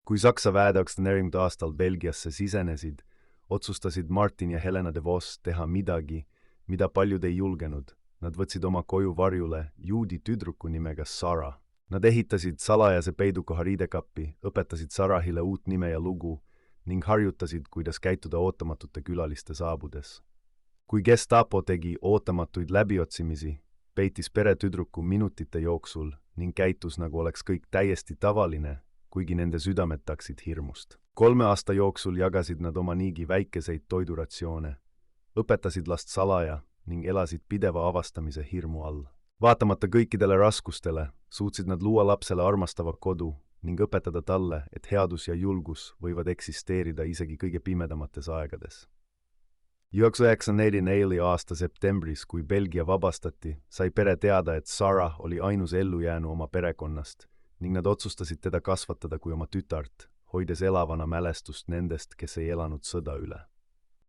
Kui Saksa väed 1940. aastal Belgiasse sisenesid, otsustasid Martin ja Helena de Vos teha midagi, mida paljud ei julgenud. Nad võtsid oma koju varjule juudi tüdruku nimega Sara. Nad ehitasid salajase peidukoha riidekappi, õpetasid Sarahile uut nime ja lugu ning harjutasid, kuidas käituda ootamatute külaliste saabudes. Kui Gestapo tegi ootamatuid läbiotsimisi, peitis peretüdruku minutite jooksul ning käitus, nagu oleks kõik täiesti tavaline, kuigi nende südamed taksid hirmust. 3 aasta jooksul jagasid nad oma niigi väikeseid toiduratsioone, õpetasid last salaja ning elasid pideva avastamise hirmu all. Vaatamata kõikidele raskustele, suutsid nad luua lapsele armastava kodu ning õpetada talle, et headus ja julgus võivad eksisteerida isegi kõige pimedamates aegades. 1944. aasta septembris, kui Belgia vabastati, sai pere teada, et Sara oli ainus ellujäänu oma perekonnast ning nad otsustasid teda kasvatada kui oma tütart, hoides elavana mälestust nendest, kes ei elanud sõda üle.